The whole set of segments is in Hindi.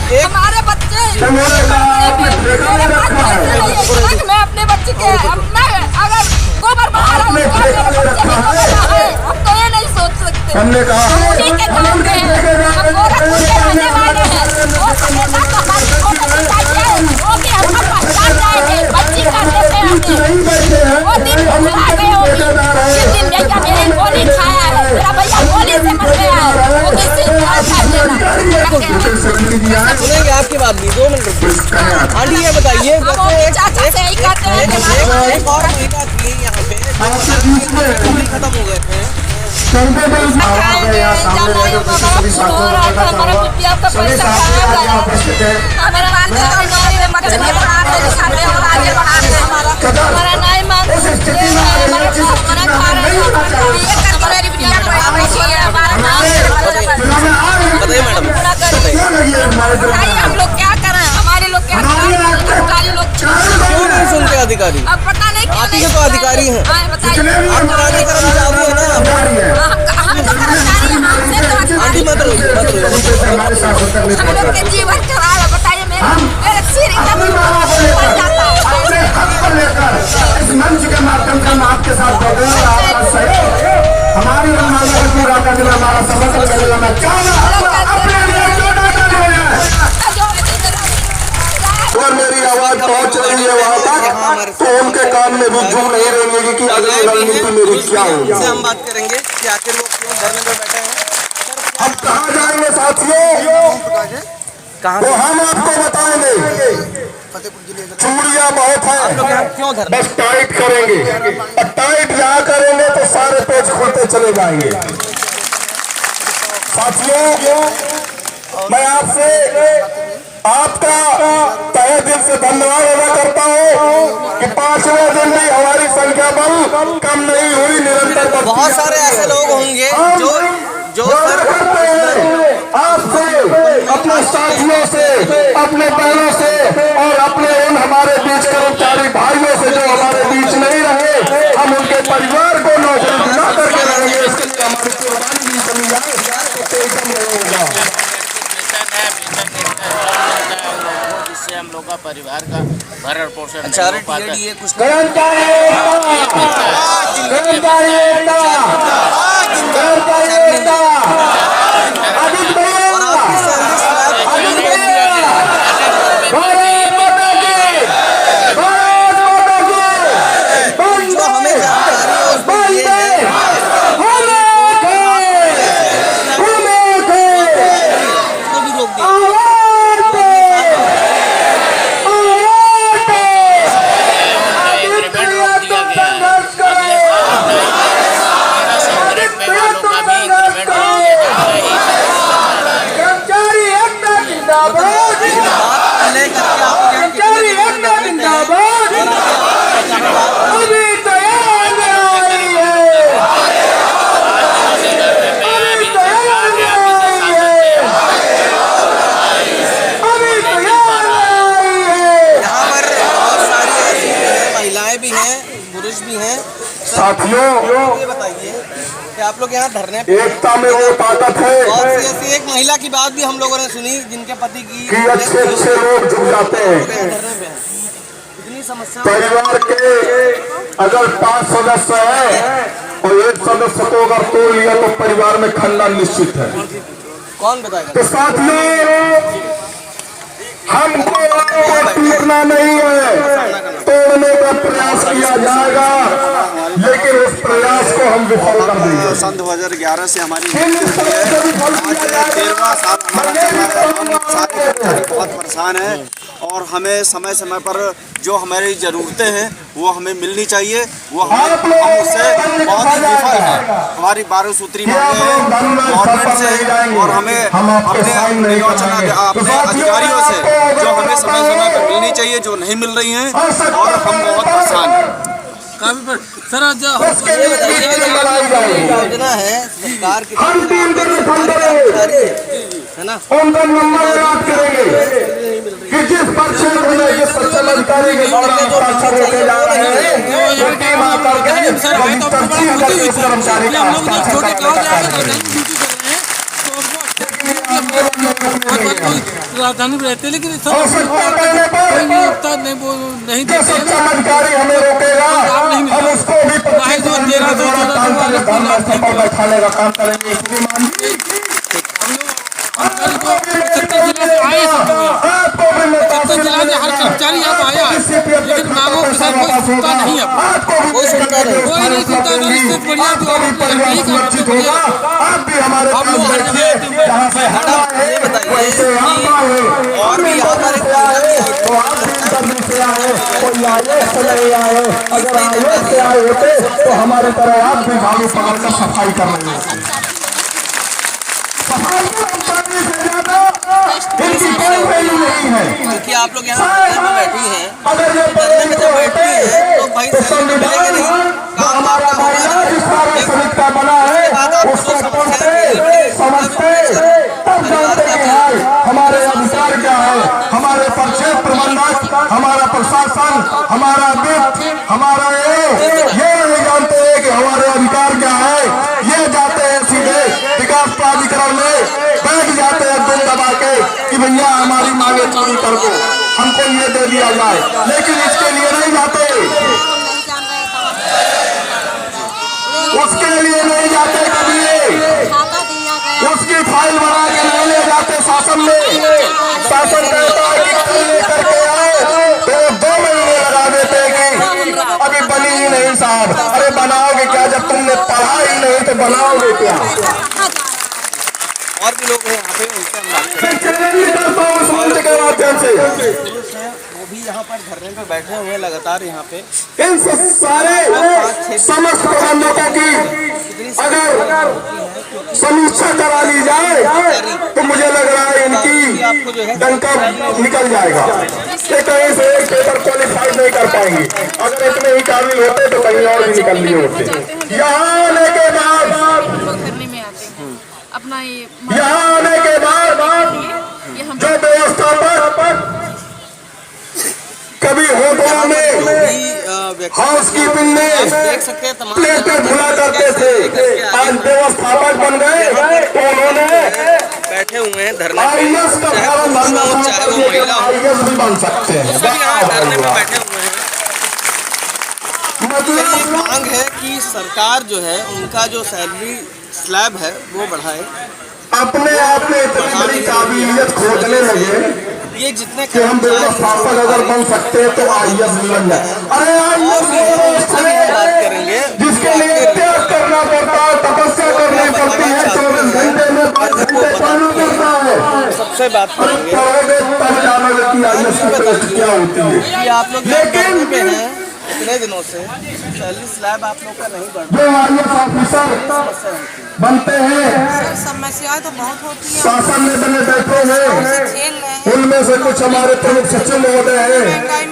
हमारे बच्चे मैं अपने बच्चे के अगर गोबर बाहर हम तो ये नहीं सोच सकते। हमने कहा उन्हीं के काम पे हैं, हम गोरखपुर के रहने वाले हैं। वो हमेशा तो हमारी फोटो खिंचाई है, वो भी हमको पहचान जाएंगे। बच्ची करते थे हमने, वो दिन भुला गए होगी। जिस दिन भैया मेरी गोली खाया है, मेरा भैया गोली से मर गया है, वो किसी सुनेंगे आपकी बात भी 2 मिनट आंटी ये बताइए चाचा से यही कहते हैं कि एक और महीना थी यहाँ पे खत्म हो गए थे बताइए मैडम हम लोग क्या करें, हमारे लोग क्या करें, क्यों नहीं सुनते अधिकारी? अब पता नहीं आप ही के तो अधिकारी हैं, बताइए आप पुराने कर्मचारी हैं ना। आंटी मत रोइए हम लोग के जीवन खराब है। बताइए मेरे सिर एकदम फट जाता है। अपने हक को लेकर इस मंच के माध्यम से हम आपके साथ हमारी पूरा करना हमारा समझ मैं चाहूँगा अपने लिए जो डाटा और मेरी आवाज पहुंच रही है वहाँ तक, तो उनके कान में भी जू नहीं रहेंगे कि अगली रणनीति मेरी क्या होगी। हम बात करेंगे कि आखिर वो क्यों धरने पर बैठे हैं। हम कहाँ जाएंगे साथियों, तो हम आपको बताएंगे। चूड़ियाँ बहुत है, क्यों धरने बस टाइट करेंगे, टाइट जहाँ करेंगे तो सारे पेज खुलते चले जाएंगे। साथियों मैं आपसे आपका तहे दिल से धन्यवाद अदा करता हूँ कि 5वें दिन भी हमारी संख्या बल कम नहीं हुई, निरंतर बहुत सारे ऐसे लोग होंगे जो आपसे, अपने साथियों से, अपने बहनों से और अपने उन हमारे बीच कर्मचारी भाइयों से जो हमारे बीच नहीं रहे, हम उनके परिवार को नौकरी दिला करके रहेंगे। इसके लिए हमारी कुर्बानी भी कमी जाए तो एकदम रहेगा, जिससे हम लोग का परिवार का भरण पोषण अच्छा नहीं हो पाता। साथियों ये बताइए कि आप लोग यहाँ धरने एकता में वो ताकत है। ऐसी एक महिला की बात भी हम लोगों ने सुनी जिनके पति की अच्छे अच्छे लोग जुड़ जाते हैं। धरने पे इतनी समस्या परिवार के अगर 5 सदस्य हैं और एक सदस्य को अगर तोड़ लिया तो परिवार में खंडन निश्चित है। कौन बताएगा? तो साथियों हमको टूटना नहीं है, तोड़ने का प्रयास किया जाएगा, लेकिन उस प्रयास को हम विफल कर देंगे। सन 2011 से हमारी आज 13वां साल हमारा हम सारे कर्मचारी बहुत परेशान हैं और हमें समय समय पर जो हमारी ज़रूरतें हैं वो हमें मिलनी चाहिए। वो हम उससे बहुत ही विफल हैं। हमारी 12 सूत्री मांगे हैं गवर्नमेंट से और हमें अपने अधिकारियों से जो हमें समय समय पर मिलनी चाहिए, जो नहीं मिल रही हैं और हम बहुत परेशान हैं। काफी पर सर योजना है सरकार की है ना, उनका नंबर याद करेंगे कि जिस पक्ष में जिस अधिकारी के द्वारा हस्ताक्षर होके जा रहे हैं वो टीम आकर के तर्जीह करके उस कर्मचारी का हस्ताक्षर करने का कार्य करेंगे। राजधानी में रहते हैं, लेकिन इस आवश्यकता पड़ने पर नियोक्ता नहीं वो नहीं जो देते हैं। सक्षम अधिकारी हमें रोकेगा, हम उसको भी 25 काम करके धरना पर बैठाने का काम करेंगे। श्रीमान जी, जिला से आए जिला से हर कर्मचारी यहाँ आया, लेकिन मांगों के साथ कोई सुनता नहीं है, कोई नहीं सुनता। इससे बढ़िया जो यही सुरक्षित होगा, आप भी हमारे पास बैठिए, जहाँ से हटा है वैसे आप आए, और भी यहाँ पर तो आप भी इंटरव्यू से आए, कोई आयोग से नहीं आए। अगर आयोग से आए होते तो हमारे तरह आप भी झाड़ू पकड़कर सफाई कर रहे हैं। सफाई कर्मचारी से ज्यादा इनकी कोई वैल्यू नहीं है। क्योंकि आप लोग यहाँ धरने में बैठी हैं, अगर ये धरने में जब बैठी हैं तो भाई तो सैलरी मिलेगी नहीं, काम हमारा आपका होगा महिला जिस कार्य समिति का बना है उसको पढ़ते समझते तब जानते कि हाय हमारे अधिकार क्या है, हमारे प्रक्षेप प्रबंधक, हमारा प्रशासन, हमारा वित्त, हमारा ये नहीं जानते हैं कि हमारे अधिकार क्या है। ये जाते हैं सीधे विकास प्राधिकरण में, बैठ जाते हैं दिल दबा के कि भैया हमारी मांगे पूरी कर दो, हमको ये दे दिया जाए, लेकिन इसके लिए नहीं जाते, उसके लिए नहीं जाते कभी, उसकी फाइल बना के नहीं ले जाते शासन में। शासन कहता है कि कल लेकर के आए तो 2 महीने लगा देते कि अभी बनी ही नहीं साहब। अरे बनाओगे क्या, जब तुमने पढ़ा ही नहीं तो बनाओगे क्या। और भी लोग हैं यहाँ पे, उनसे हम बात मैं चैलेंज करता हूँ इस मंच के माध्यम से, वो भी यहाँ पर धरने पे बैठे हुए हैं लगातार यहाँ पे। इन सारे समस्त प्रबंधकों की अगर समीक्षा करा ली जाए तो मुझे लग रहा है इनकी डंका निकल जाएगा। ये कहीं से एक पेपर क्वालिफाई नहीं कर पाएंगे। अगर इतने ही काबिल होते तो कहीं और भी निकल लिए होते। यहाँ आने के बाद अपना ये यहाँ आने के बाद जो व्यवस्थापक कभी होटलों में हाउसकीपिंग में देख सकते हैं तमाम प्लेटें धुला करते थे, आज व्यवस्थापक बन गए तो उन्होंने बैठे हुए हैं धरने पे, आईएएस का फॉर्म भरना शुरू चाहे कर वो दिया कि महिला हो, आईएएस भी बन सकते हैं। सभी यहाँ धरने में बैठे हुए हैं। ये मतलब मांग है कि सरकार जो है उनका जो सैलरी स्लैब है वो बढ़ाए। अपने आप में इतनी बड़ी काबिलियत खोजने लगे ये जितने कि हम व्यवस्थापक अगर बन सकते हैं तो आईएएस बन जाए। अरे आईएएस बात करेंगे जिसके लिए त्याग करना पड़ता है, तपस्या करनी पड़ती है, 24 घंटे में 5 घंटे पाना पड़ता है। सबसे बात अरे करेंगे पढ़ोगे तब जानोगे कि आईएएस की पोस्ट क्या होती है। कि आप लोग धरने पे हैं इतने दिनों से, सैलरी स्लैब आप लोग का नहीं बढ़ जो आईएएस ऑफिसर बनते हैं समस्याएं तो बहुत होती है, शासन में बने बैठे हैं, खेल रहे हैं। उनमें से कुछ हमारे प्रमुख सचिव महोदय हैं,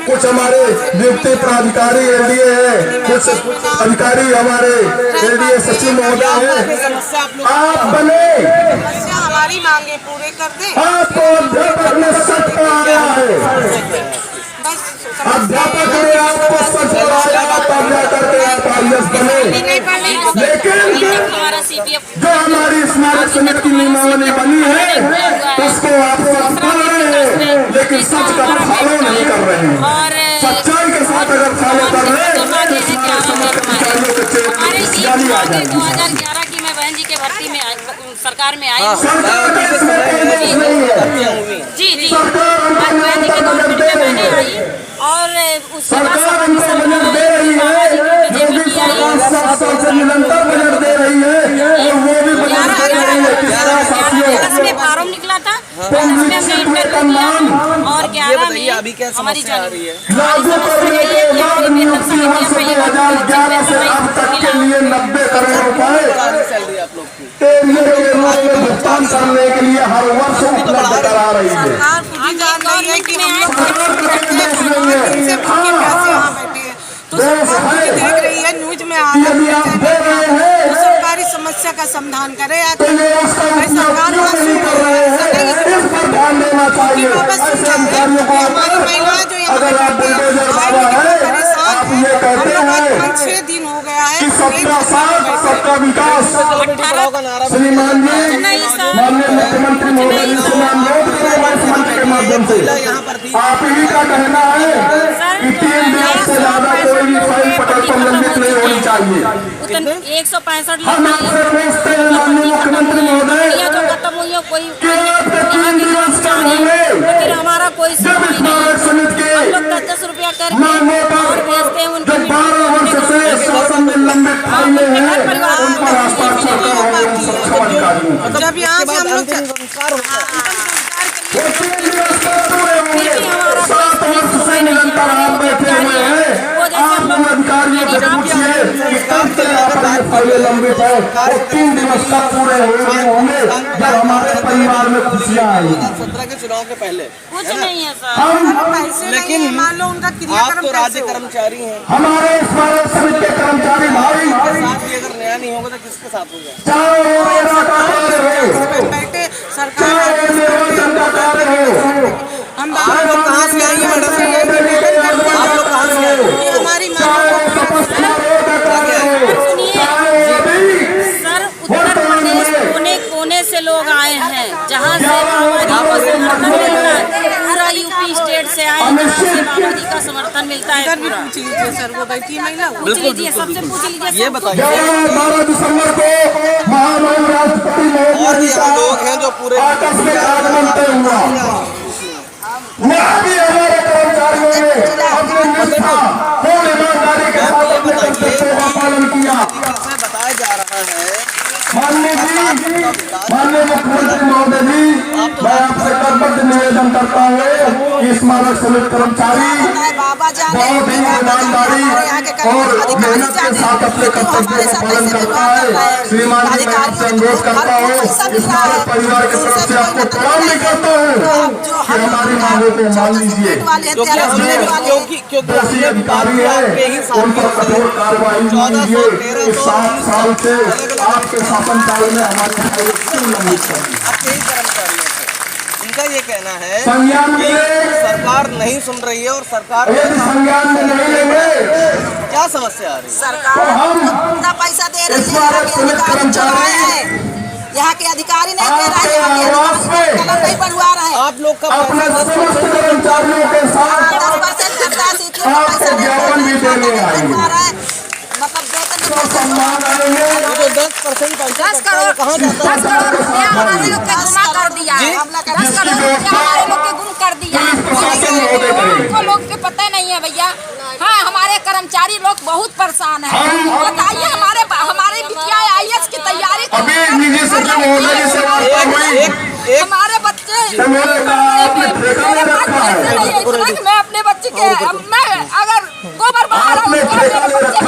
कुछ हमारे नियुक्ति प्राधिकारी एलडीए हैं, कुछ अधिकारी हमारे एलडीए सचिव महोदय हैं। समस्या आप लोग आप बने, समस्या हमारी मांगे पूरे कर दें, आपको अध्यापक ने सच पढ़ाया है, बस अध्यापक ने आपको सच पढ़ाया, तब जाकर के आप आईएएस बने। लेकिन हमारा सीपीएफ जो हमारी स्मारक समिति की नियमावली बनी है उसको आप सब पढ़ रहे हैं, लेकिन सच का फॉलो नहीं कर रहे हैं। और सच्चाई के साथ अगर फॉलो कर रहे हैं तो स्मारक समिति के अधिकारियों के चेहरे हमारे पर खुशहाली आ जाएगी। 2011 की मैं बहन जी के भर्ती में सरकार में आई हूँ। सरकार का इसमें कोई दोष नहीं है। जी जी सरकार हमको आज बहन जी के निरंतर बजट गवर्नमेंट दे में रही मैंने है। आई और उस सरकार हमको बजट दे रही है, योगी सरकार 7 साल से निरंतर बजट दे रही है, और वो भी बजट दे रही है किस तरह साथियों। में फॉर्म निकला था तो निश्चित वेतनमान और 11 बताइए अभी क्या में हमारी समस्या आ रही है? लागू करने के बाद नियुक्ति वर्ष 2011 से अब तक के लिए 90 करोड़ रुपए सैलरी आप लोग की एरिया के रूप में भुगतान करने के लिए हर वर्ष उपलब्ध करा रही है। सरकार खुद ही जान रही है कि हम लोग इनसे भूखे प्यासे यहाँ बैठे हैं, तो सरकार खुद ही देख रही है, न्यूज में आ रहा यदि आप दे रहे हैं है, सरकारी समस्या का समाधान करे या तो ये उसका उपयोग क्यों नहीं कर रहे हैं, इस पर ध्यान देना चाहिए। ऐसे अधिकारियों को हमारी महिलाएं जो अगर आप बुलडोजर बाबा है, आप ये कहते हैं 6 दिन हो गया है कि सबका साथ सबका विकास, श्रीमान जी माननीय मुख्यमंत्री महोदय जी से मैं अनुरोध करूंगा इस मंच के माध्यम से यहाँ पर थी। आप ही का कहना है कि 3 दिन से ज्यादा कोई भी फाइल पटल पर लंबित नहीं होनी चाहिए। 165 हम आपसे पूछते हैं माननीय मुख्यमंत्री महोदय जो खत्म हुई है कोई कि आपके 3 दिवस का होंगे फिर हमारा कोई जब स्मारक समिति के 10 रुपया कर मांगों पर जो 12 वर्ष से शासन में लंबित फाइलें हैं उन पर हस्ताक्षर कर रहे हैं सक्षम अधिकारियों। जब यहाँ से हम लोग अंतिम संस्कार होता है। वो 3 दिवस का पूरे होंगे। 7 वर्ष से निरंतर आप बैठे हुए हैं। आप उन अधिकारियों से पूछिए कि कब से आपका ये फाइलें लंबित है। वो 3 दिवस का पूरे होंगे जब हमारे परिवार में खुशियाँ आएंगी। 17 के चुनाव के पहले कुछ नहीं है सर। हम पैसे नहीं है, मान लो उनका आप क्रियाक्रम तो कैसे राज्य होगा? कर्मचारी हैं, हमारे स्मारक समिति के कर्मचारी भाई साथ भी अगर न्याय नहीं होगा तो किसके साथ होगा? चाहे वो मेरा कार्य हो बैठे सरकार चाहे वो निर्वाचन का कार्य हो हम आप लोग कहाँ से आई हैं मैडम? आप लोग कहाँ से आई हैं? ये हमारी चाहे वो तपस्या रोड का कार्य हो चाहे वो भी सर उत्तर प्रदेश कोने कोने से लोग आए हैं जहाँ से माओवादी को समर्थन मिलता है। पूरा यूपी स्टेट से आए हैं जहाँ से माओवादी का समर्थन मिलता है। इधर भी पूछ लीजिए सर, वो बैठी महिला वो। पूछ लीजिए, सबसे पूछ लीजिए। ये बताइए 12 दिसंबर को महामहिम राष्ट्रपति और मोदी भी जी हम लोग हैं जो का पूरे आकस्मिक आगमन तय हुआ। वहाँ भी हमारे कर्मचारियों ने अपनी निष्ठा और ईमानदारी के साथ अपने कर्तव्यों का पालन किया। इसमें बताया जा रहा है माननीय मुख्यमंत्री महोदय जी, मैं आपसे कर्तव्य निवेदन करता हूँ कि स्मारक समिति कर्मचारी बाबा जाने बहुत ही ईमानदारी और मेहनत के साथ अपने कर्तव्यों का पालन करता है। श्रीमान जी, मैं आपसे अनुरोध करता हूँ स्मारक परिवार की तरफ से आपको प्रणाम भी करता हूँ कि हमारी मांगों को मान लीजिए। क्योंकि दोषी अधिकारी है उन पर कठोर कार्रवाई कीजिए। इस 7 साल से आपके शासनकाल में हमारे क्यों लंबित कर दी? आपके ही कर्मचारी हैं। इनका ये कहना है संज्ञान कि में सरकार नहीं सुन रही है और सरकार यदि संज्ञान में नहीं लेंगे क्या समस्या आ रही है? सरकार इतना पैसा दे रही है, यहाँ के अधिकारी चल रहे हैं, यहाँ के अधिकारी नहीं दे रहे हैं, यहाँ के अधिकारी कलम नहीं बढ़वा रहे हैं। आप लोग का अपने पैसा समस्त कर्मचारियों के साथ 10% आपको ज्ञापन भी देने आएंगे। मतलब तो सम्मान आएंगे। जो 10% पैसा 10 करोड़ कहाँ जाता 10 करोड़ रुपया हमारे लोग के गुमा कर दिया है। 10 करोड़ रुपया हमारे लोग के गुम कर दिया है। हमको लोग के पता नहीं है भैया। हाँ, हमारे कर्मचारी लोग बहुत परेशान है। बताइए हमारे बिटिया IAS की तैयारी कर रही अभी निजी सचिव महोदय जी से वार्ता हुई। हमारे बच्चे उन्होंने कहा आपने ठेका ले रखा है। मैं अपने बच्चे के मैं अगर गोबर बाहर आपने ठेका ले रखा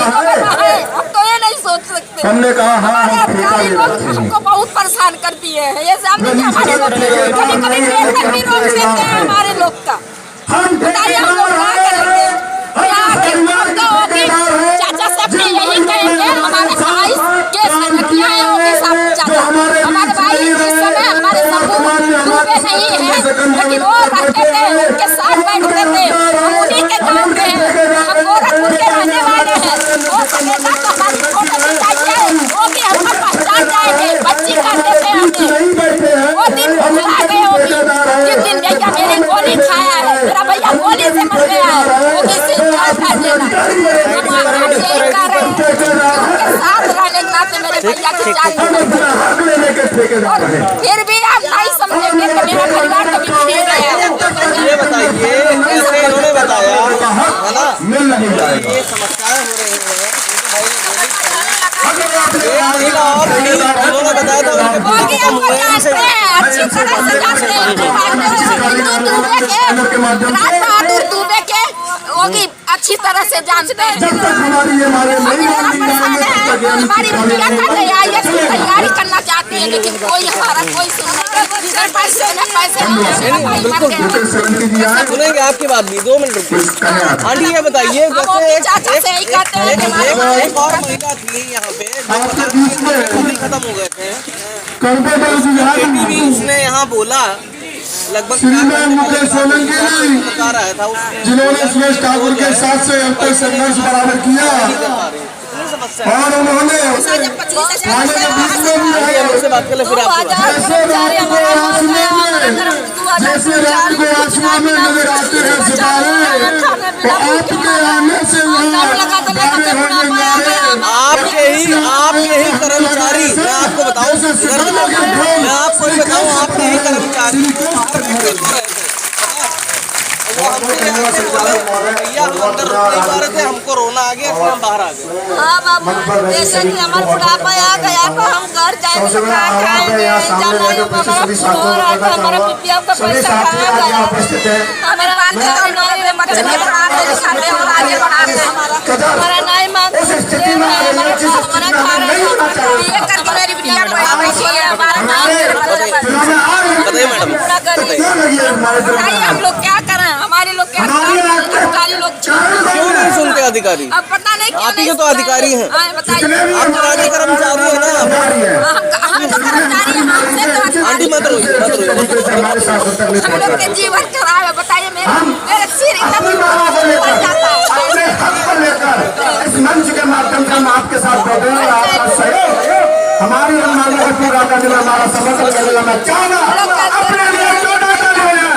है। हम तो ये नहीं सोच सकते। हमने कहा हाँ हमारे हम ठेका अधिकारी ले लोग रखे हैं। हमको बहुत परेशान कर दिए हैं। ये सामने कि हमारे लोग कभी वेतन भी रोक देते हैं हमारे लोग का। हम बताइए हम लोग क्या करेंगे? यहाँ के चाचा सब ने यही कहेंगे हमारे भाई केस किया है वो भी सब चाचा हमारे भाई इस समय हमारे सबूत पे नहीं है, लेकिन वो रहते थे उनके साथ बैठते थे। हम उन्हीं के काम के हैं, हम गोरखपुर के रहने वाले हैं। वो समेता तो हमारी फोटो खिंचाई है, वो भी हमको पहचान जाएंगे। बच्ची करते थे हमने वो दिन भुला गए। वो भी जिस दिन भैया मेरे गोली खाया है, मेरा भैया गोली से मर गया है, वो किसी का देना हम यही कर रहे हैं। उनके साथ रहने के नाते मेरे भैया की जान और फिर भी आप नहीं समझेंगे कि मेरा परिवार कभी नहीं गया। ये बताइए जैसे इन्होंने बताया है ना, मिल नहीं जाएगा। ये समस्याएं हो रही हैं। एक महिला और थी, उन्होंने बताया था उनके वो भी हमको जानते हैं, अच्छी तरह से जानते हैं। राज बहादुर दुबे के वो भी अच्छी तरह से जानते हैं। जब तक हमारी ये मांगे नहीं मानी जाएंगी हमारी बिटिया का IAS की तैयारी करना चाहती है, लेकिन कोई हमारा कोई सुनने पैसे सुनेंगे आपकी बात भी। 2 मिनट रुकिए। आंटी ये बताइए चाचा से यही कहते हैं कि एक और महिला थी यहाँ पे आपके बीच में जो खत्म हो गए थे, कंप्यूटर विभाग भी उसने यहाँ बोला लगभग श्रीमान मुकेश सोलंकी जी बता रहा था उसने जिन्होंने सुरेश ठाकुर के साथ से अब तक संघर्ष बराबर किया और उन्होंने थाने के बीच में भी से बात कर ले फिर आपको जैसे रात को आसमान में नजर आते हैं सितारे, तो आपके आने से आपके ही कर्मचारी, मैं आपको बताऊं, मैं आपको बताऊं, आपके ही कर्मचारी भैया हम अंदर रुक नहीं पा रहे थे, हमको रोना आ गया, इसलिए हम बाहर आ गए। हाँ बाबू, जैसे कि हमारा बुढ़ापा आ गया तो हम घर जाएंगे तो क्या खाएंगे, हमारा पीपीएफ का पैसा कहाँ गया, हमारा हमारा नहीं मांगते, हमारा खा रहे हम लोग क्या करें, हमारे लोग क्या अधिकारी लोग क्यों नहीं सुनते अधिकारी? अब पता नहीं क्यों आप ही तो अधिकारी हैं, बताइए। आप तो राज्य कर्मचारी है ना। हम तो कर्मचारी हैं, हमसे तो आंटी मत रोइए, मत रोइए। हम लोग के जीवन खराब है, बताइए मेरे सिर इतना बढ़ जाता अपने हक को लेकर इस मंच के माध्यम से हम आपके साथ बैठे हैं, आपका सहयोग हमारी अनुमानों को पूरा करने में हमारा समर्थन करने में मैं चाहूँगा। अपने लिए जो डाटा ले हैं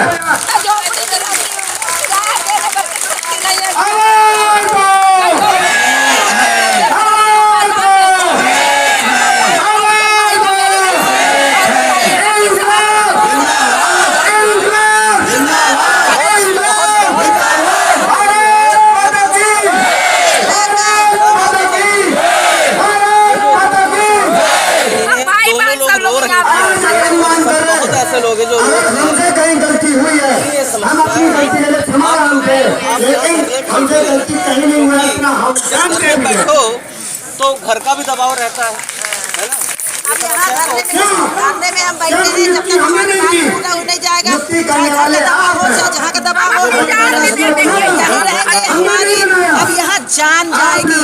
बहुत ऐसे लोग हैं जो हमसे कहीं गलती हुई है, हम अपनी गलती के लिए क्षमा मांगते हैं, लेकिन हमसे गलती कहीं नहीं हुई, अपना हम जानते हैं। बैठो तो घर का भी दबाव रहता है ना। अब यहाँ धरने में हम बैठे हैं, जब तक हमारी बात पूरा हो नहीं जाएगा, चाहे दबाव हो चाहे जहाँ का दबाव हो, यहाँ रहेंगे। हमारी अब यहाँ जान जाएगी,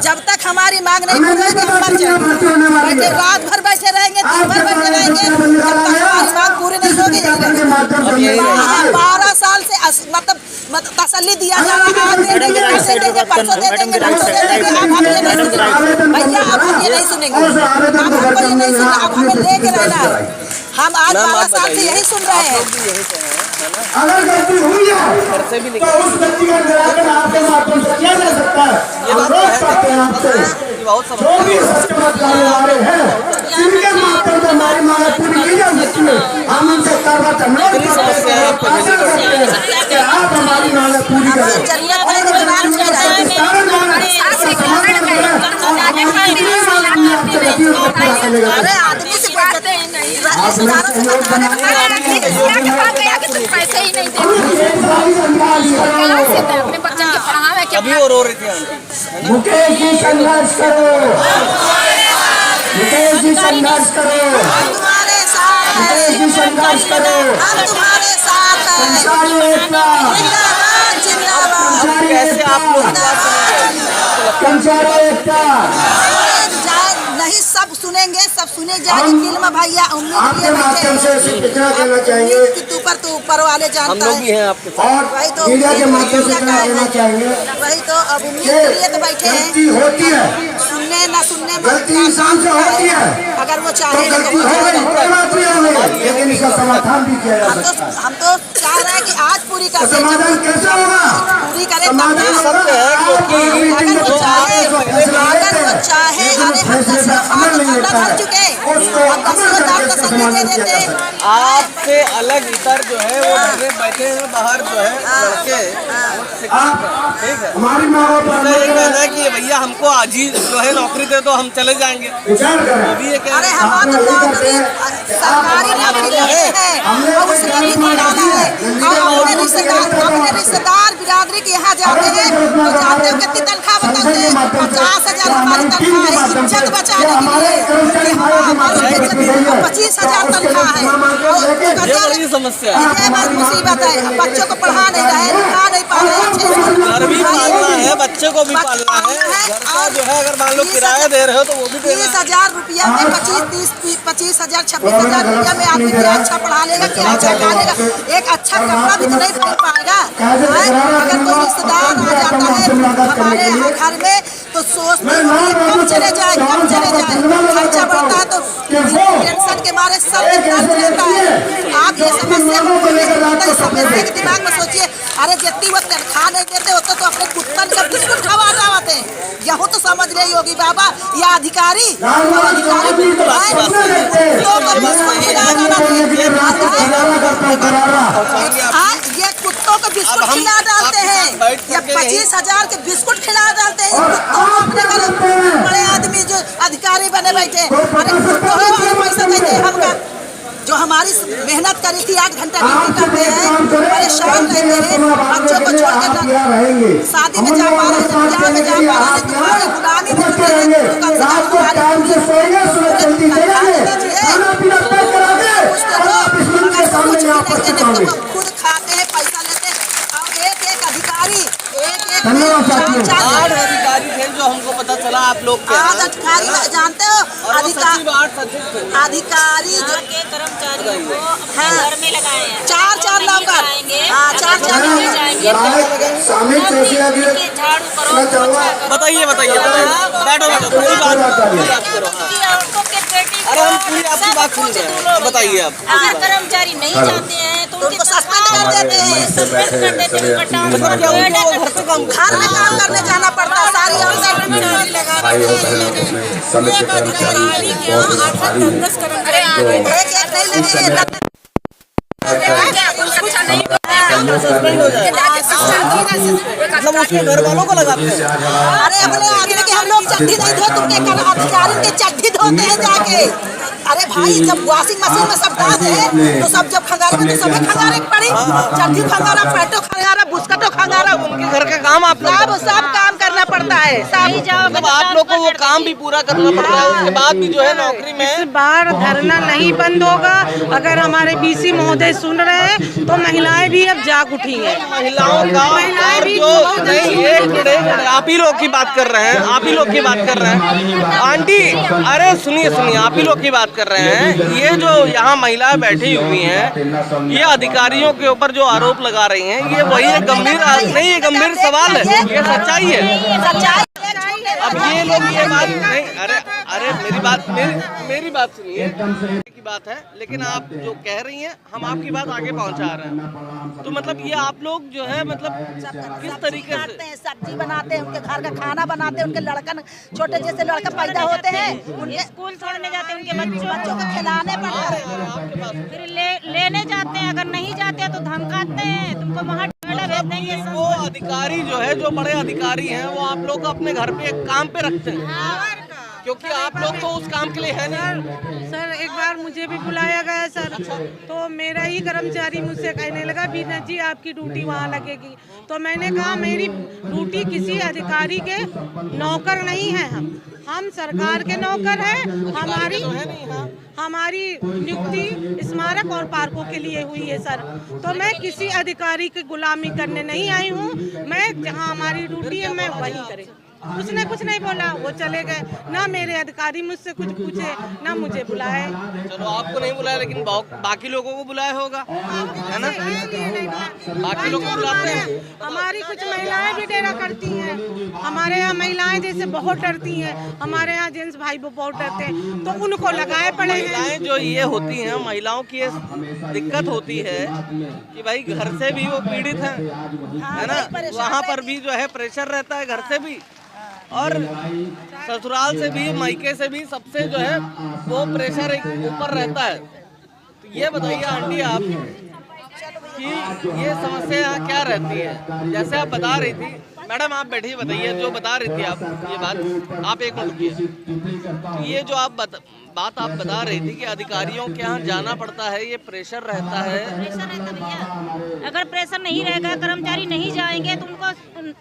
जब तक हमारी मांग नहीं पूरी होगी हम मर जाएंगे। बैठे रात भर बैठे रहेंगे, दिन भर बैठे रहेंगे, जब तक हमारी मांग पूरी नहीं होगी यही रहेंगे। 12 साल से मतलब तसल्ली दिया जा रहा है, आज दे देंगे, पैसे देंगे, परसों दे देंगे, परसों दे देंगे। अब हम ये नहीं सुनेंगे भैया, अब हम ये नहीं सुनेंगे, अब हमको ये नहीं सुनना, अब हमें लेके रहना है। हम आज 12 साल से यही सुन रहे हैं। अगर गलती हुई है तो उस गलती का निराकरण आपके माध्यम से किया जा सकता है। हम रोक सकते हैं आपसे, जो भी सच्चे मतदाता हमारे हैं, जिनके माध्यम से हमारी मांग पूरी की जा सकती है, हम उनसे करवट अनुरोध करते हैं कि आप हमारी मांग पूरी करें। जरूरत है कि चुनाव में अरे आदमी से बात ही नहीं, पैसे ही नहीं देते, अपने बच्चों के पढ़ावे के अभी वो रो रही थी आंटी। मुकेश जी संघर्ष करो, मुकेश जी संघर्ष करो, हम तुम्हारे साथ हैं, मुकेश जी संघर्ष करो, हम तुम्हारे साथ हैं। कर्मचारी एकता, जिंदाबाद जिंदाबाद। कैसे आप लोग कर्मचारी एकता। नहीं सब सुनेंगे, सब सुने जाएगी फिल्म भैया। आपके माध्यम से कितना कहना चाहेंगे, तो ऊपर वाले जानता हम लोग भी हैं आपके साथ। और वही तो मीडिया के माध्यम से क्या कहना चाहेंगे? वही तो अब उम्मीद के लिए तो बैठे हैं, गलती होती है, सुनने ना सुनने में गलती इंसान से होती है, अगर वो तो चाहे गलती हो गई, कोई बात नहीं हो गई, लेकिन इसका समाधान भी किया जा सकता है। हम तो चाह रहे हैं कि आज पूरी कर तो समाधान कैसे होगा? पूरी करें तब समाधान ना। होगा अगर वो चाहे अरे हम 10 भर चुके, हम 10 तसल्ली दे देते। आपसे अलग इतर जो है वो लड़के बैठे हैं बाहर जो है लड़के, ठीक है। हमारी मांगों पर उनका ये कहना है कि भैया हमको आज ही जो है नौकरी दे दो, हम चले जाएंगे। विचार करें। वो भी ये कह अरे रहे हैं। हम तो नौकरी सरकारी नौकरी लेते हैं और उसमें भी निकाला है। अपने रिश्तेदार बिरादरी के यहाँ जाते हैं तो जाते हो कितनी तनख्वाह बताते हैं, 50,000 हमारी तनख्वाह है इज्जत बचाने के लिए, हमारी इज्जत 25,000 तनख्वाह है। ये बड़ी समस्या है, ये बात मुसीबत है, बच्चों को पढ़ा नहीं रहे, लिखा नहीं पा रहे, अच्छे स्कूल घर भी पालना है, बच्चे को भी पालना है, घर का जो है अगर मान लो किराया दे रहे हो तो वो भी देना है। 30,000 रुपया में 25,000 26,000 रुपया में आदमी क्या अच्छा पढ़ा लेगा, क्या अच्छा खा लेगा, एक अच्छा कपड़ा भी तो नहीं खरीद पाएगा। अगर कोई रिश्तेदार आ जाता है हमारे यहाँ घर में तो सोचते हैं कब चले जाए, कब चले जाए, खर्चा बढ़ता है तो टेंशन के मारे सब इतना रहता है। आप ये समस्या बेचारे के दिमाग में सोचिए, अरे जितनी वो तनख्वाह नहीं देते होते तो अपने कुत्तन का बिस्कुट खवा जाते हैं। यहूँ तो समझ रही होगी बाबा, या अधिकारी ये कुत्तों को बिस्कुट खिला डालते हैं, ये 25,000 के बिस्कुट खिला डालते हैं बड़े आदमी जो अधिकारी बने बैठे। अरे पैसा देते हैं हमका, जो हमारी मेहनत करी थी 8 घंटा ड्यूटी करते हैं, परेशान रहते हैं, बच्चों को छोड़कर शादी में जा पा रहे हैं, ब्याह में जा पा रहे हैं, तुम्हारी गुलामी में तो कम से कम खुद खाते हैं, पैसा लेते हैं। और एक अधिकारी अधिकारी थे जो हमको पता चला आप लोग के अधिकारी जानते हो, अधिकारी के कर्मचारियों को अपने घर में लगाए हैं। 4 नौकर, 4 जाएंगे झाड़ू करो। बताइए बैठो पूरी बात करो। अरे हम पूरी आपकी बात सुन रहे हैं, बताइए आप। अगर कर्मचारी नहीं जाते हैं तो उनको सस्पेंड कर देते हैं, सस्पेंड कर देते हैं, घर में काम करने जाना पड़ता है। सारी मतलब उसके घर वालों को लगाते हैं। अरे अपने आगे के हम लोग चड्ढी नहीं धो, तुमके अधिकारी के चड्ढी धोते हैं जाके। अरे भाई जब वॉशिंग मशीन में सब डाल है तो सब जब खंगारे में तो सब खंगारे पड़ी, चड्ढी खंगारा, पैटो खंगारा, बुस्कटो खंगारा, उनके घर का काम आप लोग सब काम करना पड़ता है। मतलब आप लोग को वो काम भी पूरा करना पड़ता है, उसके बाद भी जो है नौकरी में। इस बार धरना नहीं बंद होगा। अगर हमारे बीसी महोदय सुन रहे हैं तो महिलाएं भी अब जाग उठी हैं। महिलाओं का और जो नहीं, एक आप ही लोग की बात कर रहे हैं, आप ही लोग की बात कर रहे हैं आंटी। अरे सुनिए, आप ही लोग की बात कर रहे हैं। ये जो यहाँ महिलाएं बैठी हुई हैं, ये अधिकारियों के ऊपर जो आरोप लगा रही हैं, ये वही एक गंभीर नहीं, ये गंभीर सवाल है, ये सच्चाई है। अब ये लोग ये बात नहीं, अरे मेरी बात सुनिए की बात है, लेकिन आप जो कह रही हैं हम आपकी बात आगे पहुंचा रहे हैं। तो मतलब ये आप लोग जो है मतलब किस तरीके से सब्जी बनाते हैं, उनके घर का खाना बनाते हैं, उनके लड़कन छोटे जैसे लड़का पैदा होते हैं, उनके स्कूल छोड़ने जाते हैं, उनके बच्चों को खिलाने पड़ता है, फिर लेने जाते हैं। अगर नहीं जाते हैं तो धमकाते हैं, तुमको वहाँ भेज देंगे। वो अधिकारी जो है, जो बड़े अधिकारी हैं, वो आप लोग अपने घर पे एक काम पे रखते हैं, क्योंकि आप लोग तो उस काम के लिए है नहीं। सर एक बार मुझे भी बुलाया गया सर, तो मेरा ही कर्मचारी मुझसे कहने लगा बीना जी आपकी ड्यूटी वहाँ लगेगी। तो मैंने कहा मेरी ड्यूटी किसी अधिकारी के नौकर नहीं है, हम सरकार के नौकर हैं। हमारी नियुक्ति स्मारक और पार्कों के लिए हुई है सर। तो मैं किसी अधिकारी की गुलामी करने नहीं आई हूँ। मैं जहाँ हमारी ड्यूटी है मैं वही करें। उसने कुछ नहीं बोला, वो चले गए। ना मेरे अधिकारी मुझसे कुछ पूछे, ना मुझे बुलाए। चलो आपको नहीं बुलाया, लेकिन बाकी लोगों को बुलाया होगा, है ना? बाकी लोग बुलाते हैं। हमारी कुछ महिलाएं भी डेरा करती हैं। हमारे यहाँ महिलाएं जैसे बहुत डरती हैं, हमारे यहाँ जेंट्स भाई बहुत डरते हैं, तो उनको लगाए पड़े हैं। महिलाएं जो ये होती हैं, महिलाओं की ये दिक्कत होती है कि भाई घर से भी वो पीड़ित हैं, है ना? वहाँ पर भी जो है प्रेशर रहता है, घर से भी और ससुराल से भी, मायके से भी, सबसे जो है वो प्रेशर एक ऊपर रहता है। तो ये बताइए आंटी आप कि ये समस्या क्या रहती है? जैसे आप बता रही थी मैडम, आप बैठिए, बताइए जो बता रही थी आप ये बात। आप एक मिनट रुकिए। तो ये जो आप बात आप बता रही थी कि अधिकारियों के यहाँ जाना पड़ता है, ये प्रेशर रहता है। प्रेशर रहता भैया, अगर प्रेशर नहीं रहेगा, कर्मचारी नहीं जाएंगे तो उनको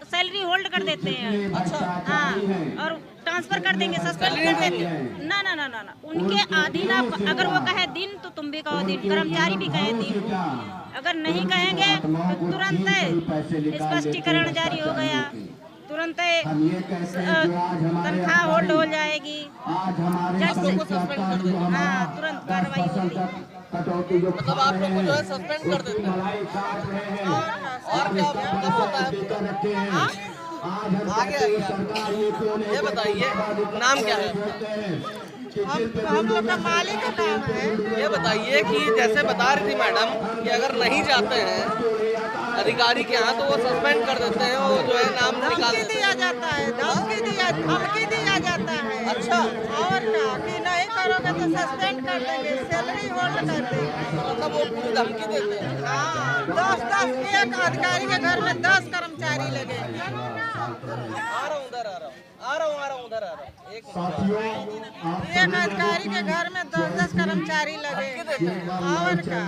सैलरी होल्ड कर देते हैं। अच्छा, हाँ, और ट्रांसफर कर देंगे, सस्पेंड कर देंगे। ना ना ना ना ना, उनके अधीन अगर वो कहे दिन तो तुम भी कहो दिन, कर्मचारी भी कहे दिन। अगर नहीं कहेंगे तो तुरंत स्पष्टीकरण जारी हो गया, तुरंत तनख्वाह होल्ड हो जाएगी, हाँ तुरंत कार्रवाई होगी। मतलब आप लोग को जो है सस्पेंड कर देते हैं। और क्या होता है? आगे ये बताइए, नाम क्या है? हम लोग का मालिक का नाम है। ये बताइए कि जैसे बता रही थी मैडम कि अगर नहीं जाते हैं अधिकारी के यहाँ, तो वो सस्पेंड कर देते हैं, वो जो है नाम निकाल धमकी देते दिया जाता है, धमकी दिया जाता है। अच्छा। और क्या कि नहीं करोगे तो सस्पेंड कर देंगे, सैलरी होल्ड कर देंगे। मतलब वो पूरी धमकी देते हैं। हाँ, 10 एक अधिकारी के घर में 10 कर्मचारी लगे। आ रहा हूँ उधर आ रहा हूँ। एक अधिकारी के घर में 10 कर्मचारी लगे। और क्या,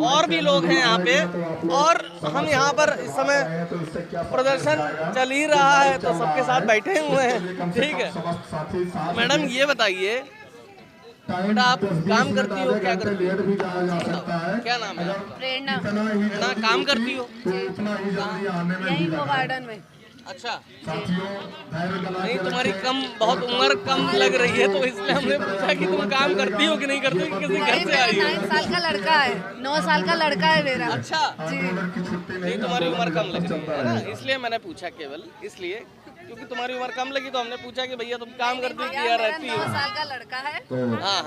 और भी लोग हैं यहाँ पे, और हम यहाँ पर इस समय प्रदर्शन चल ही रहा है तो सबके साथ बैठे हुए हैं। ठीक है मैडम, ये बताइए बेटा, आप काम करती हो, क्या करती हो? क्या नाम है? प्रेरणा। काम करती हो? यही वो गार्डन में। अच्छा। नहीं, तुम्हारी बहुत उम्र कम लग रही है, तो इसलिए हमने पूछा कि तुम काम करती हो कि नहीं करती, किसी घर से आई हो? 9 साल का लड़का है, 9 साल का लड़का है मेरा। अच्छा जी। नहीं, तुम्हारी उम्र कम लग रही है ना, इसलिए मैंने पूछा, केवल इसलिए क्योंकि तुम्हारी उम्र कम लगी तो हमने पूछा कि भैया तुम काम करती हो या रहती हो? 9 साल का लड़का है। हाँ,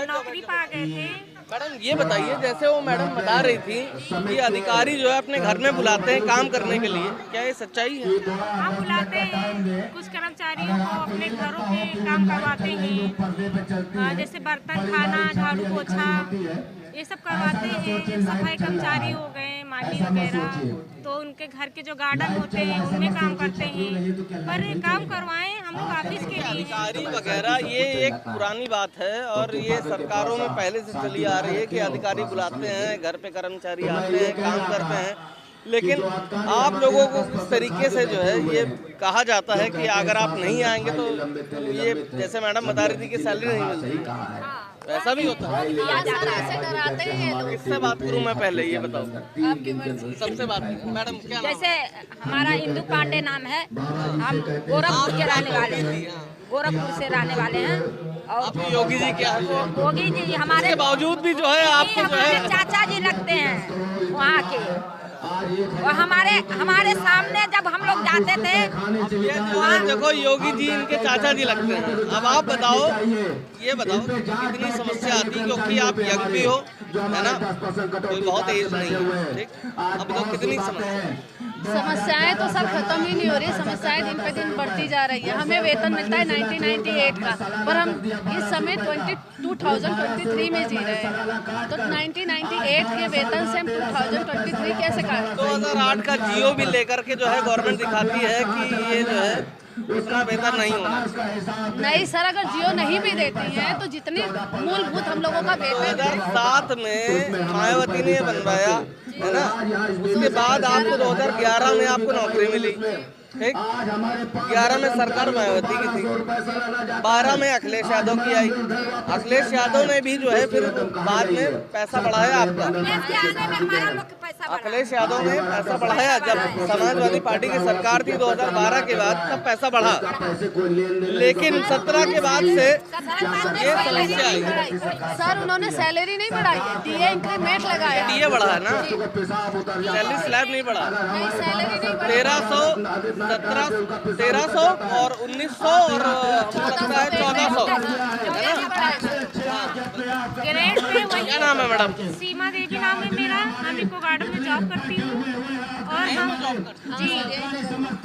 नौकरी पा गए थे। मैडम ये बताइए, जैसे वो मैडम बता रही थी कि अधिकारी जो है अपने घर में बुलाते हैं काम करने के लिए, क्या ये सच्चाई है? हाँ, बुलाते हैं, कुछ कर्मचारियों को अपने घरों के काम करवाते हैं, जैसे बर्तन, खाना, झाड़ू पोछा, ये सब करवाते हैं। सफाई कर्मचारी हो गए, माली वगैरह, तो उनके घर के जो गार्डन होते हैं उनमें काम करते हैं। पर काम करवाएं हम लोग ऑफिस के लिए। अधिकारी वगैरह ये एक पुरानी बात है, और ये सरकारों में पहले से चली आ रही है कि अधिकारी बुलाते हैं, घर पे कर्मचारी आते हैं, काम करते हैं। लेकिन आप लोगों को किस तरीके से जो है ये कहा जाता है कि अगर आप नहीं आएंगे तो ये, जैसे मैडम बता रही थी कि सैलरी नहीं मिलती, ऐसा भी होता है? डराते हैं। किससे बात करूं मैं पहले, ये बताओ? आपकी मर्जी। सबसे बात करूं। मैडम क्या नाम? जैसे हमारा इंदु पांडे नाम है, हम गोरखपुर के रहने वाले हैं, गोरखपुर से रहने वाले हैं। और आप योगी जी क्या है? योगी जी हमारे के बावजूद भी जो है आपको जो है चाचा जी लगते हैं वहाँ के, और हमारे सामने जब हम लोग जाते थे देखो योगी जी इनके चाचा जी लगते हैं। अब आप बताओ, ये बताओ कितनी समस्या आती है, क्योंकि आप यंग भी हो, है ना, कोई बहुत एज नहीं है, ठीक? अब बताओ कितनी समस्याएं तो सर खत्म ही नहीं हो रही, समस्याएं दिन पे दिन बढ़ती जा रही है। हमें वेतन मिलता है 1998 का, पर हम इस समय 2023 में जी रहे हैं, तो 1998 के वेतन से हम 2023 कैसे काटें? 2008 का जियो भी लेकर के जो है गवर्नमेंट दिखाती है कि ये जो है इतना वेतन नहीं होना। नहीं सर, अगर जियो नहीं भी देती हैं तो जितनी मूलभूत हम लोगों का वेतन 2007 में मायावती ने बनवाया, है ना, उसके बाद आपको 2011 में आपको नौकरी मिली, ठीक? 11 में सरकार मायावती की थी, 12 में अखिलेश यादव की आई। अखिलेश यादव ने भी जो है फिर बाद में पैसा बढ़ाया आपका। अखिलेश यादव ने पैसा बढ़ाया, जब समाजवादी पार्टी की सरकार थी 2012 के बाद, तब पैसा बढ़ा। लेकिन 17 के बाद से ये समस्या आई। सर उन्होंने सैलरी नहीं बढ़ाई है, डीए इंक्रीमेंट लगाया। डीए बढ़ा है ना, सैलरी स्लैब नहीं बढ़ा। नहीं सैलरी नहीं बढ़ाई। 1300 और 1900 और लगता है 1400, है ना? ग्रेड पे वही। क्या नाम है मैडम? सीमा देवी नाम है मेरा, हम इको गार्डन में जॉब करती हूँ। और हम जी,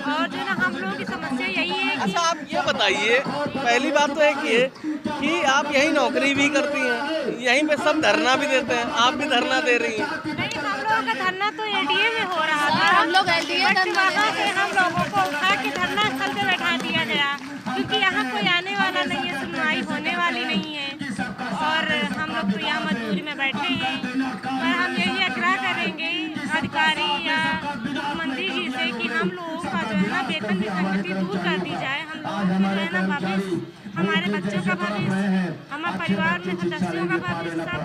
और जो ना हम लोगों की समस्या यही है कि अच्छा आप ये बताइए, पहली बात तो एक ये कि आप यही नौकरी भी करती हैं, यहीं पे सब धरना भी देते हैं, आप भी धरना दे रही हैं। नहीं, हम लोगों का धरना तो एलडीए में हो रहा था, हम लोग एलडीए वहाँ से हम लोगों को उठा के धरना स्थल पे बैठा दिया गया, क्योंकि यहाँ कोई आने वाला नहीं है, सुनवाई होने वाली नहीं है, और हम लोग तो यहाँ मजबूरी में बैठे हैं। पर हम यही आग्रह करेंगे अधिकारी या मुख्यमंत्री जी से कि हम लोगों का जो है ना वेतन विसंगति दूर कर दी जाए। हम लोगों को जो है ना भविष्य, हमारे बच्चों का भविष्य, हमारे परिवार में सदस्यों का भविष्य सब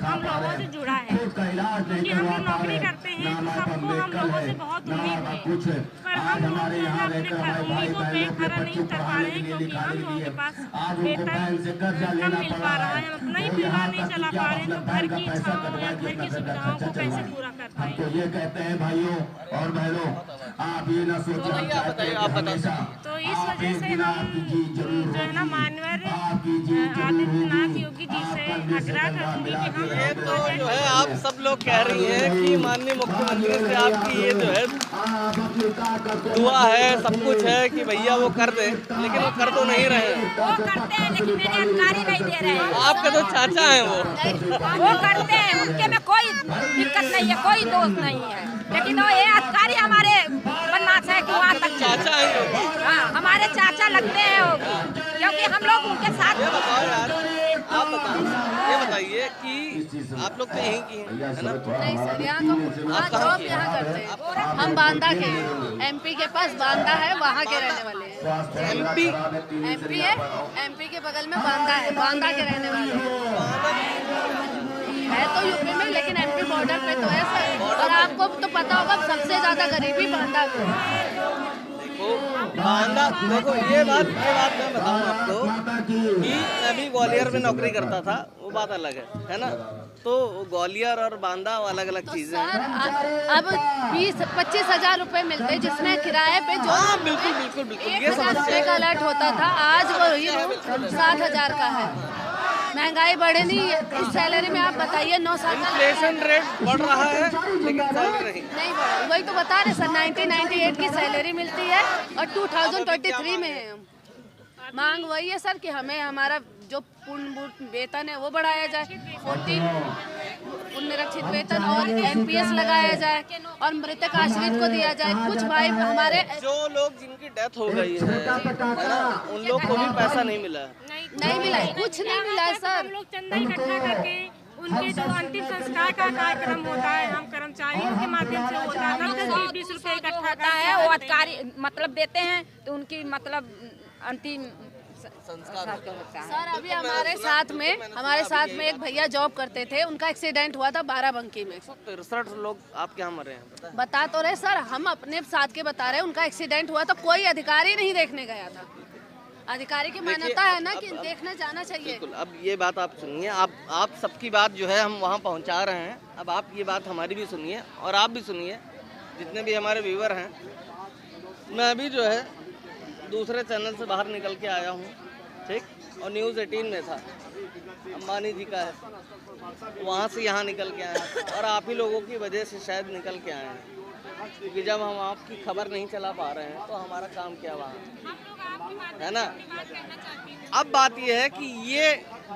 हम लोगों से जुड़ा है, क्योंकि हम लोग नौकरी करते हैं तो सबको हम लोगों से बहुत उम्मीद है, पर हम लोग जो है अपने उम्मीदों पे खरा नहीं उतर पा रहे हैं, क्योंकि हम लोगों के पास वेतन कम मिल पा रहा है, हम अपना ही परिवार नहीं चला पा रहे हैं, तो घर की इच्छाओं या घर की सुविधाओं को कैसे पूरा कर पाएंगे? ये कहते हैं भाइयों और बहनों, आप ये ना सोचें। तो इस वजह से हम जो है ना माननीय आदित्यनाथ योगी जी से आग्रह करूंगी कि हम ये तो जो है आप सब लोग कह रही हैं कि माननीय मुख्यमंत्री से आपकी ये जो है दुआ है, सब कुछ है कि भैया वो कर दे, लेकिन वो कर तो नहीं रहे हैं। वो करते हैं लेकिन मेरे अधिकारी नहीं दे रहे हैं। आपके तो चाचा हैं वो करते हैं, उनके में कोई दिक्कत नहीं है, कोई दोष नहीं है, लेकिन वो ये अधिकारी हमारे बनना चाहिए कि वहाँ तक चाचा हैं। हाँ, हमारे चाचा लगते हैं वो, क्योंकि हम लोग उनके साथ। ये बताओ यार, आप बताओ, ये बताइए कि आप लोग तो यहीं की हैं, है ना? नहीं सर, यहाँ तो हाँ जॉब यहाँ करते हैं। हम बांदा के हैं, एमपी के पास बांदा है, वहाँ के रहने वाले हैं। एमपी है, एमपी के बगल में बांदा है, बांदा के रहने वाले है तो यूपी में, लेकिन एमपी बॉर्डर पे तो है सर। और आपको तो पता होगा सबसे ज्यादा गरीबी बांदा में है। बांदा, देखो ये बात मैं बताऊं आपको कि मैं भी ग्वालियर में नौकरी करता था, वो बात अलग है ना? तो ग्वालियर और बांदा अलग अलग चीजें हैं। अब 20-25 हजार रुपए मिलते जिसमें किराए पे जो बिल्कुल बिल्कुल बिल्कुल, ये 1,000 रुपए का अलर्ट होता था, आज वही 7,000 का है। महंगाई बढ़े नहीं, इस सैलरी में आप बताइए 9 साल का इन्फ्लेशन रेट बढ़ रहा है लेकिन सैलरी नहीं बढ़ा। वही तो बता रहे सर, 1998 की सैलरी मिलती है और 2023 में है। मांग वही है सर कि हमें हमारा जो पूर्ण वेतन है वो बढ़ाया जाए, 14 पुनरीक्षित वेतन और एमपीएस लगाया जाए और मृतक आश्रित को दिया जाए। कुछ भाई हमारे जो लोग जिनकी डेथ हो गई है ना, उन लोग को भी पैसा नहीं मिला, नहीं मिला, कुछ नहीं मिला है सर। हम लोग चंदा इकट्ठा करके उनके जो अंतिम संस्कार का कार्यक्रम होता है, हम कर्मचारियों के माध्यम से होता है, 10-20 रुपए इकट्ठा करता है, वो अधिकारी मतलब देते हैं तो उनकी मतलब अंतिम संस्कार होता है। सर अभी हमारे साथ में एक भैया जॉब करते थे, उनका एक्सीडेंट हुआ था बाराबंकी में। 63 लोग आपके यहाँ मरे हैं, बता तो रहे सर, हम अपने साथ के बता रहे हैं, उनका एक्सीडेंट हुआ तो कोई अधिकारी नहीं देखने गया था। अधिकारी की मान्यता है ना कि देखने जाना चाहिए। बिल्कुल, अब ये बात आप सुनिए, आप सबकी बात जो है हम वहाँ पहुँचा रहे हैं। अब आप ये बात हमारी भी सुनिए और आप भी सुनिए, जितने भी हमारे व्यूवर हैं। मैं अभी जो है दूसरे चैनल से बाहर निकल के आया हूँ, ठीक, और न्यूज़ 18 में था, अंबानी जी का है, वहाँ से यहाँ निकल के आए हैं और आप ही लोगों की वजह से शायद निकल के आए हैं, क्योंकि जब हम आपकी खबर नहीं चला पा रहे हैं तो हमारा काम क्या वहाँ, है ना? अब बात यह है कि ये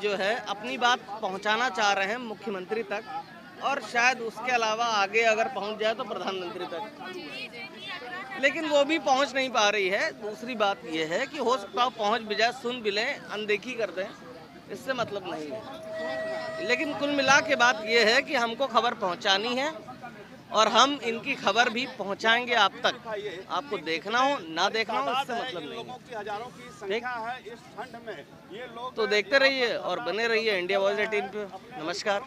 जो है अपनी बात पहुँचाना चाह रहे हैं मुख्यमंत्री तक, और शायद उसके अलावा आगे अगर पहुँच जाए तो प्रधानमंत्री तक, लेकिन वो भी पहुँच नहीं पा रही है। दूसरी बात यह है कि हो सकता है पहुँच भी जाए, सुन भी लें, अनदेखी कर दें, इससे मतलब नहीं है। लेकिन कुल मिला के बात यह है कि हमको खबर पहुँचानी है और हम इनकी खबर भी पहुंचाएंगे आप तक। आपको देखना हो ना देखना हो इससे मतलब नहीं है, ठीक? तो देखते रहिए और बने रहिए इंडिया वॉइस 18 पे। नमस्कार।